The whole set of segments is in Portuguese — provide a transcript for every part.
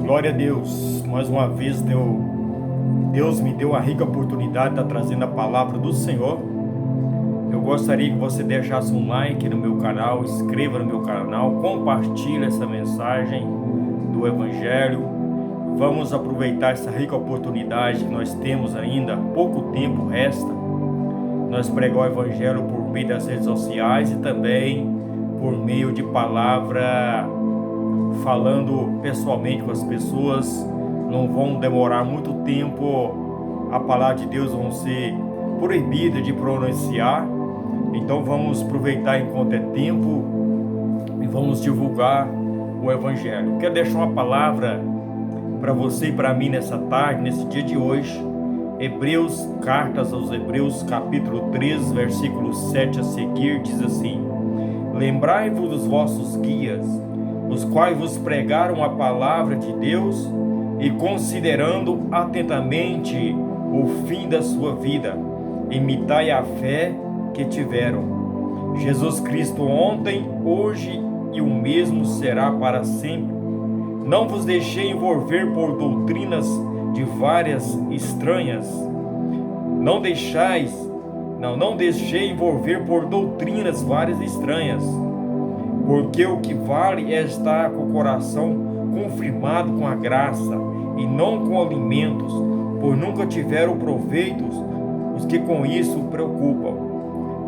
Glória a Deus. Mais uma vez Deus me deu a rica oportunidade de estar trazendo a palavra do Senhor. Eu gostaria que você deixasse um like no meu canal, inscreva no meu canal, compartilhe essa mensagem do Evangelho. Vamos aproveitar essa rica oportunidade que nós temos ainda, pouco tempo resta. Nós pregamos o Evangelho por meio das redes sociais e também por meio de palavra, falando pessoalmente com as pessoas. Não vão demorar muito tempo, a palavra de Deus vão ser proibida de pronunciar. Então vamos aproveitar enquanto é tempo e vamos divulgar o Evangelho. Quero deixar uma palavra para você e para mim nessa tarde, nesse dia de hoje. Cartas aos Hebreus, capítulo 3, versículo 7 a seguir, diz assim: Lembrai-vos dos vossos guias, os quais vos pregaram a palavra de Deus, e considerando atentamente o fim da sua vida, imitai a fé que tiveram. Jesus Cristo ontem, hoje e o mesmo será para sempre. Não vos deixei envolver por doutrinas de várias estranhas. Não deixei envolver por doutrinas várias estranhas, porque o que vale é estar com o coração confirmado com a graça, e não com alimentos, pois nunca tiveram proveitos os que com isso preocupam.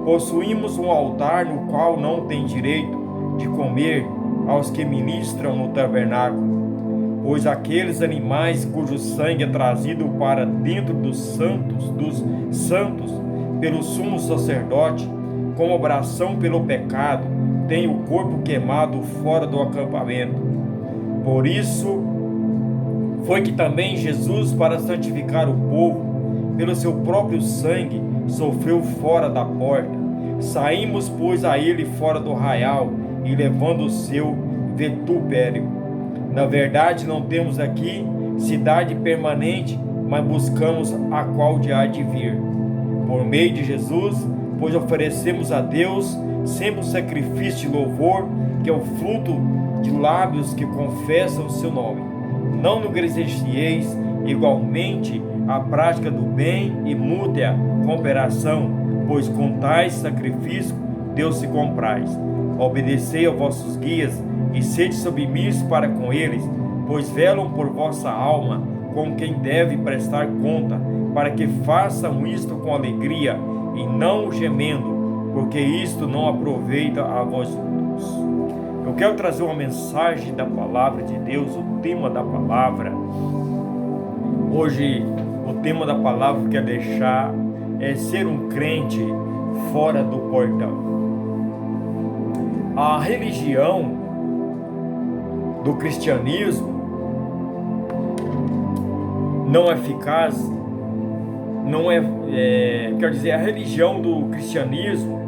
Possuímos um altar no qual não tem direito de comer aos que ministram no tabernáculo, pois aqueles animais cujo sangue é trazido para dentro dos santos pelo sumo sacerdote, como obração pelo pecado, tem o corpo queimado fora do acampamento. Por isso foi que também Jesus, para santificar o povo, pelo seu próprio sangue, sofreu fora da porta. Saímos, pois, a ele fora do arraial, e levando o seu vitupério. Na verdade, não temos aqui cidade permanente, mas buscamos a qual de há de vir. Por meio de Jesus, pois oferecemos a Deus sempre um sacrifício de louvor, que é o fruto de lábios que confessam o seu nome. Não negligencieis igualmente a prática do bem e mútua cooperação, pois com tais sacrifícios Deus se compraz. Obedecei aos vossos guias e sede submissos para com eles, pois velam por vossa alma, com quem deve prestar conta, para que façam isto com alegria e não gemendo, porque isto não aproveita a vós outros. Eu quero trazer uma mensagem da palavra de Deus, o tema da palavra. Hoje, o tema da palavra que eu quero deixar é ser um crente fora do portão. A religião do cristianismo não é eficaz, a religião do cristianismo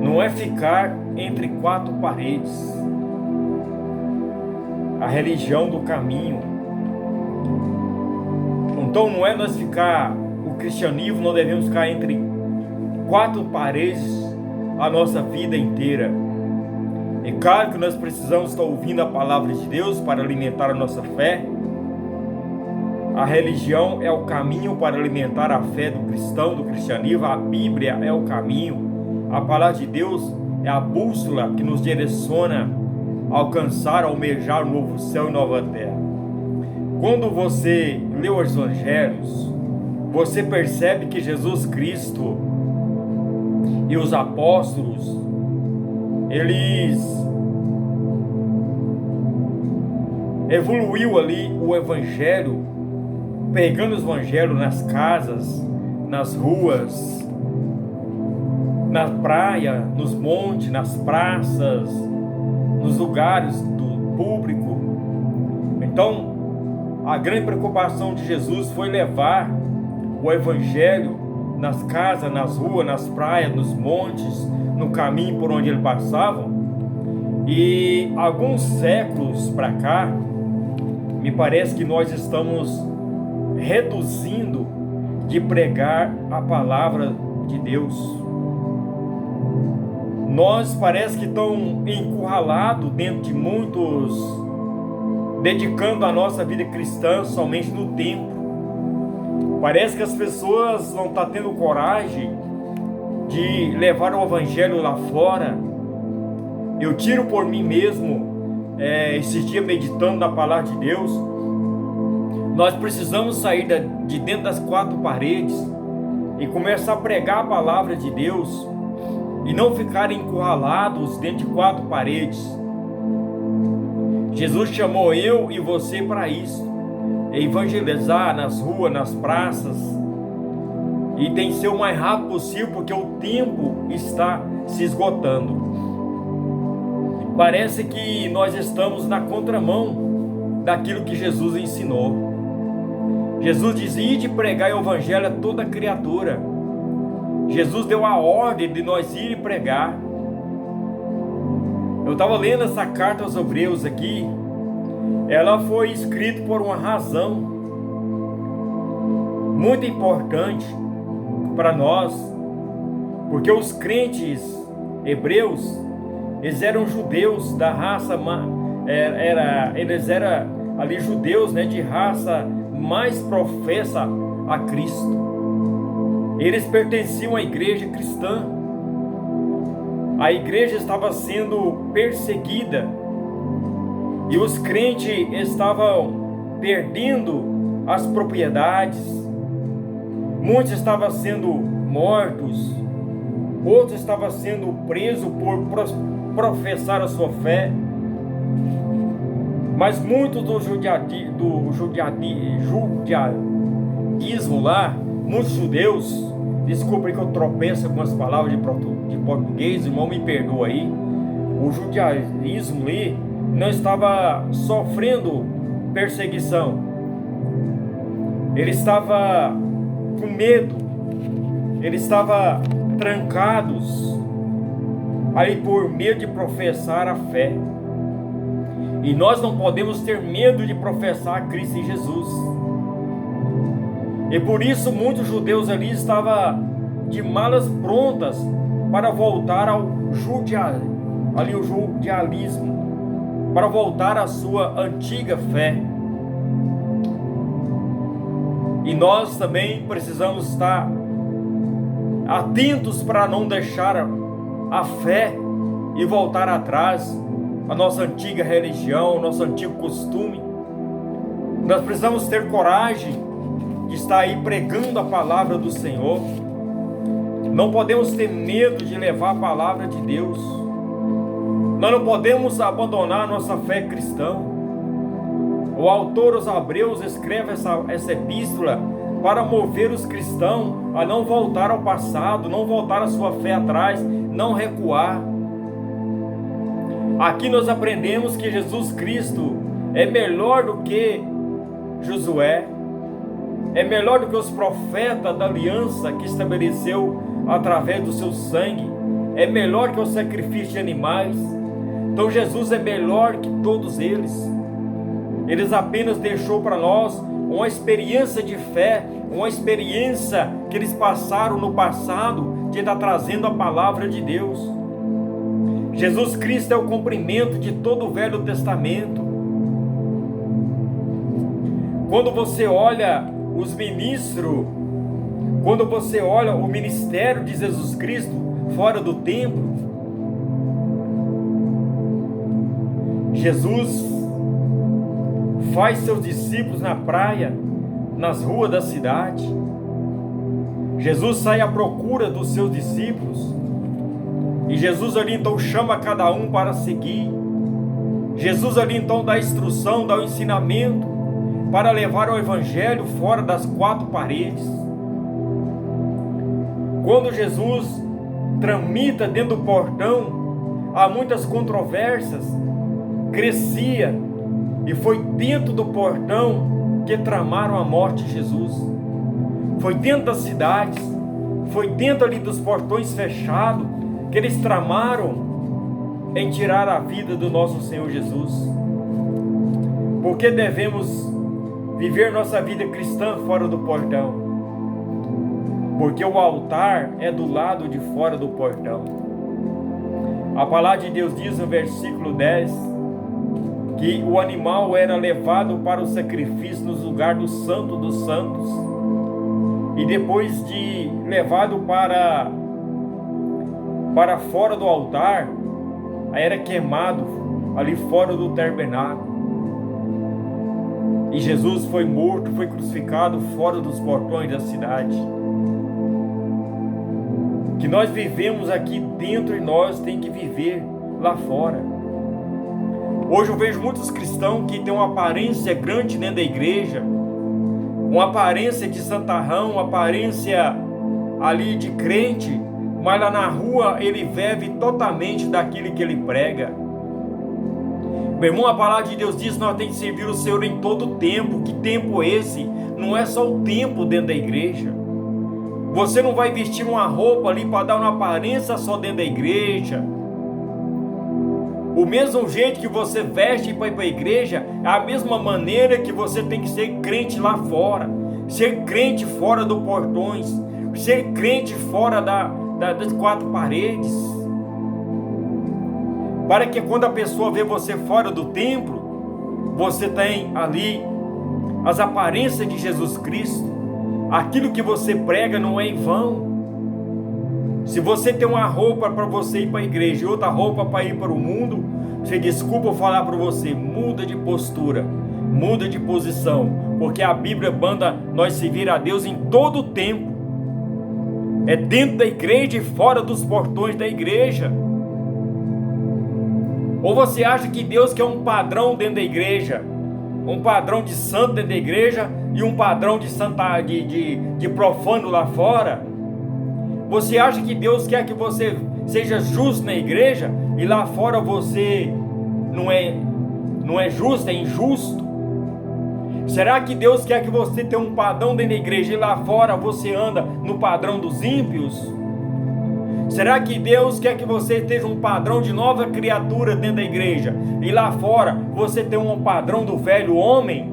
não é ficar entre quatro paredes. A religião do caminho. Então não é nós ficar, o cristianismo não devemos ficar entre quatro paredes a nossa vida inteira. É claro que nós precisamos estar ouvindo a palavra de Deus para alimentar a nossa fé. A religião é o caminho para alimentar a fé do cristão, do cristianismo. A Bíblia é o caminho. A palavra de Deus é a bússola que nos direciona a alcançar, a almejar um novo céu e nova terra. Quando você lê os evangelhos, você percebe que Jesus Cristo e os apóstolos, eles evoluiu ali o evangelho, pegando os evangelhos nas casas, nas ruas, na praia, nos montes, nas praças, nos lugares do público. Então, a grande preocupação de Jesus foi levar o evangelho nas casas, nas ruas, nas praias, nos montes, no caminho por onde ele passava. E alguns séculos para cá, me parece que nós estamos reduzindo de pregar a palavra de Deus. Nós parece que estamos encurralados dentro de muitos dedicando a nossa vida cristã somente no templo. Parece que as pessoas não estão tendo coragem de levar o evangelho lá fora. Eu tiro por mim mesmo, esses dias meditando na palavra de Deus. Nós precisamos sair de dentro das quatro paredes e começar a pregar a palavra de Deus e não ficar encurralados dentro de quatro paredes. Jesus chamou eu e você para isso, evangelizar nas ruas, nas praças, e tem que ser o mais rápido possível, porque o tempo está se esgotando. Parece que nós estamos na contramão daquilo que Jesus ensinou. Jesus dizia de pregar o evangelho a toda criatura. Jesus deu a ordem de nós ir e pregar. Eu estava lendo essa carta aos Hebreus aqui. Ela foi escrita por uma razão muito importante para nós, porque os crentes hebreus, eles eram judeus da raça, eles eram ali judeus, né, de raça mais professa a Cristo. Eles pertenciam à igreja cristã. A igreja estava sendo perseguida e os crentes estavam perdendo as propriedades. Muitos estavam sendo mortos, outros estavam sendo presos por professar a sua fé. Mas muitos do judaísmo lá, muitos judeus, desculpe que eu tropeço com as palavras de português, irmão, me perdoa aí. O judaísmo ali não estava sofrendo perseguição. Ele estava com medo. Ele estava trancados aí por medo de professar a fé. E nós não podemos ter medo de professar Cristo em Jesus. E por isso muitos judeus ali estavam de malas prontas para voltar ao judaísmo, para voltar à sua antiga fé. E nós também precisamos estar atentos para não deixar a fé e voltar atrás, a nossa antiga religião, o nosso antigo costume. Nós precisamos ter coragem de estar aí pregando a palavra do Senhor. Não podemos ter medo de levar a palavra de Deus. Nós não podemos abandonar a nossa fé cristã. O autor aos Hebreus escreve essa epístola para mover os cristãos a não voltar ao passado, não voltar a sua fé atrás, não recuar. Aqui nós aprendemos que Jesus Cristo é melhor do que Josué, é melhor do que os profetas da aliança que estabeleceu através do seu sangue, é melhor que o sacrifício de animais. Então Jesus é melhor que todos eles. Eles apenas deixou para nós uma experiência de fé, uma experiência que eles passaram no passado de estar trazendo a palavra de Deus. Jesus Cristo é o cumprimento de todo o Velho Testamento. Quando você olha os ministros, quando você olha o ministério de Jesus Cristo fora do templo, Jesus faz seus discípulos na praia, nas ruas da cidade. Jesus sai à procura dos seus discípulos. E Jesus ali então chama cada um para seguir. Jesus ali então dá instrução, dá o ensinamento para levar o evangelho fora das quatro paredes. Quando Jesus tramita dentro do portão, há muitas controvérsias, crescia, e foi dentro do portão que tramaram a morte de Jesus. Foi dentro das cidades, foi dentro ali dos portões fechados que eles tramaram em tirar a vida do nosso Senhor Jesus. Porque devemos viver nossa vida cristã fora do portão? Porque o altar é do lado de fora do portão. A palavra de Deus diz no versículo 10 que o animal era levado para o sacrifício no lugar do Santo dos Santos, e depois de levado para fora do altar, era queimado ali fora do tabernáculo. E Jesus foi morto, foi crucificado fora dos portões da cidade. Que nós vivemos aqui dentro e nós tem que viver lá fora. Hoje eu vejo muitos cristãos que têm uma aparência grande dentro da igreja, uma aparência de santarrão, uma aparência ali de crente, mas lá na rua ele vive totalmente daquilo que ele prega. Meu irmão, a palavra de Deus diz que nós temos que servir o Senhor em todo o tempo. Que tempo esse? Não é só o tempo dentro da igreja. Você não vai vestir uma roupa ali para dar uma aparência só dentro da igreja. O mesmo jeito que você veste para ir para a igreja, é a mesma maneira que você tem que ser crente lá fora. Ser crente fora dos portões. Ser crente fora das quatro paredes. Para que quando a pessoa vê você fora do templo, você tem ali as aparências de Jesus Cristo. Aquilo que você prega não é em vão. Se você tem uma roupa para você ir para a igreja e outra roupa para ir para o mundo, você, desculpa eu falar para você, muda de postura, muda de posição, porque a Bíblia manda nós servir a Deus em todo o tempo. É dentro da igreja e fora dos portões da igreja. Ou você acha que Deus quer um padrão dentro da igreja, um padrão de santo dentro da igreja e um padrão de profano lá fora? Você acha que Deus quer que você seja justo na igreja e lá fora você não é justo, é injusto? Será que Deus quer que você tenha um padrão dentro da igreja e lá fora você anda no padrão dos ímpios? Será que Deus quer que você esteja um padrão de nova criatura dentro da igreja e lá fora você tem um padrão do velho homem?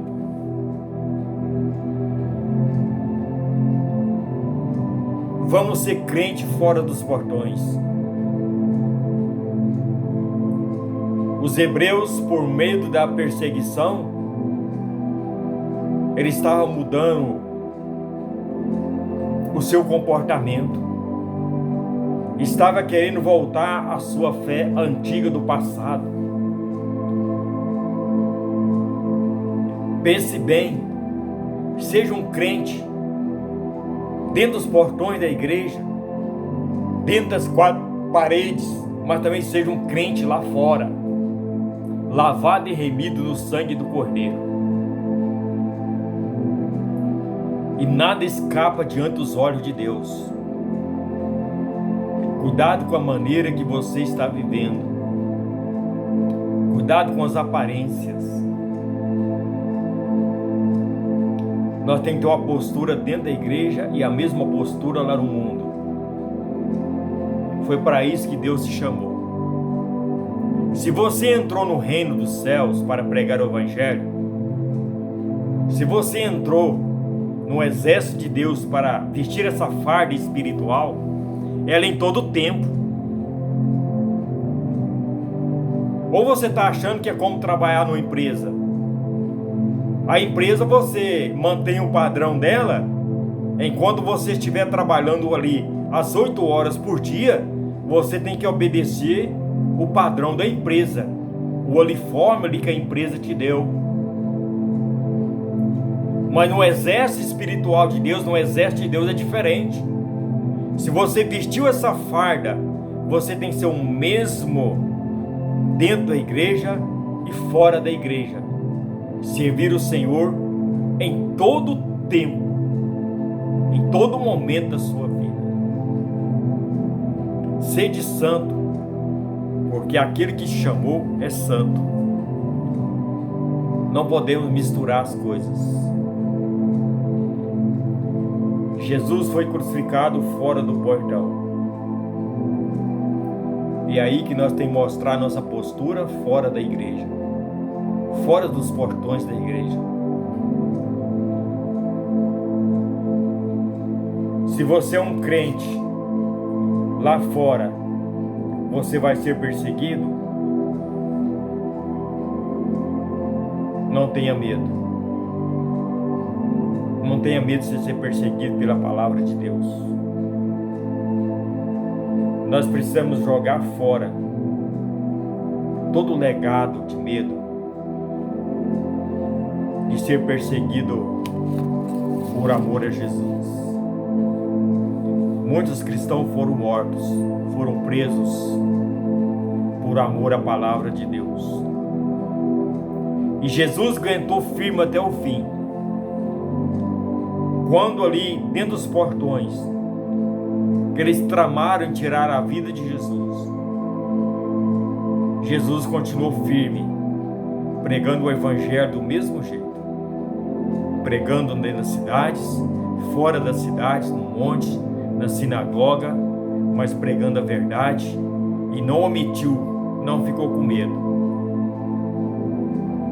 Vamos ser crente fora dos portões. Os hebreus, por medo da perseguição, eles estavam mudando o seu comportamento. Estava querendo voltar à sua fé antiga do passado. Pense bem, seja um crente dentro dos portões da igreja, dentro das quatro paredes, mas também seja um crente lá fora, lavado e remido no sangue do Cordeiro. E nada escapa diante dos olhos de Deus. Cuidado com a maneira que você está vivendo. Cuidado com as aparências. Nós temos que ter uma postura dentro da igreja e a mesma postura lá no mundo. Foi para isso que Deus te chamou. Se você entrou no reino dos céus para pregar o evangelho, se você entrou no exército de Deus para vestir essa farda espiritual, ela em todo o tempo. Ou você está achando que é como trabalhar numa empresa? A empresa você mantém o padrão dela, enquanto você estiver trabalhando ali às 8 horas por dia, você tem que obedecer o padrão da empresa, o uniforme ali que a empresa te deu. Mas no exército espiritual de Deus, no exército de Deus é diferente. Se você vestiu essa farda, você tem que ser o mesmo dentro da igreja e fora da igreja. Servir o Senhor em todo tempo, em todo momento da sua vida. Sede santo, porque aquele que te chamou é santo. Não podemos misturar as coisas. Jesus foi crucificado fora do portão. E é aí que nós temos que mostrar nossa postura fora da igreja, fora dos portões da igreja. Se você é um crente lá fora, você vai ser perseguido. Não tenha medo. Não tenha medo de ser perseguido pela palavra de Deus. Nós precisamos jogar fora todo o legado de medo, de ser perseguido por amor a Jesus. Muitos cristãos foram mortos, foram presos por amor à palavra de Deus. E Jesus aguentou firme até o fim. Quando ali, dentro dos portões, que eles tramaram em tirar a vida de Jesus, Jesus continuou firme, pregando o evangelho do mesmo jeito. Pregando dentro das cidades, fora das cidades, no monte, na sinagoga, mas pregando a verdade, e não omitiu, não ficou com medo.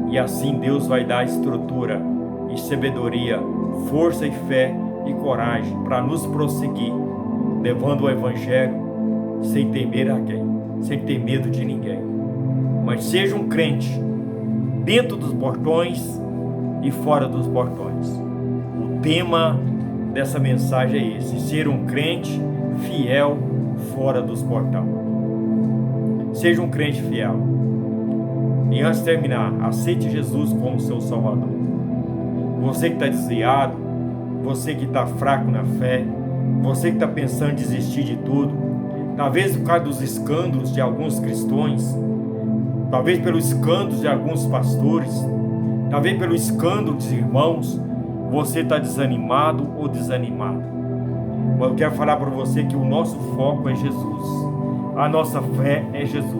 E assim Deus vai dar estrutura e sabedoria, força e fé e coragem para nos prosseguir, levando o evangelho sem temer a quem, sem ter medo de ninguém. Mas seja um crente dentro dos portões e fora dos portões. O tema dessa mensagem é esse: ser um crente fiel fora dos portões. Seja um crente fiel. E antes de terminar, aceite Jesus como seu Salvador. Você que está desviado, você que está fraco na fé, você que está pensando em desistir de tudo, talvez por causa dos escândalos de alguns cristãos, talvez pelos escândalos de alguns pastores, talvez pelo escândalo dos irmãos, você está desanimado ou desanimado. Mas eu quero falar para você que o nosso foco é Jesus. A nossa fé é Jesus.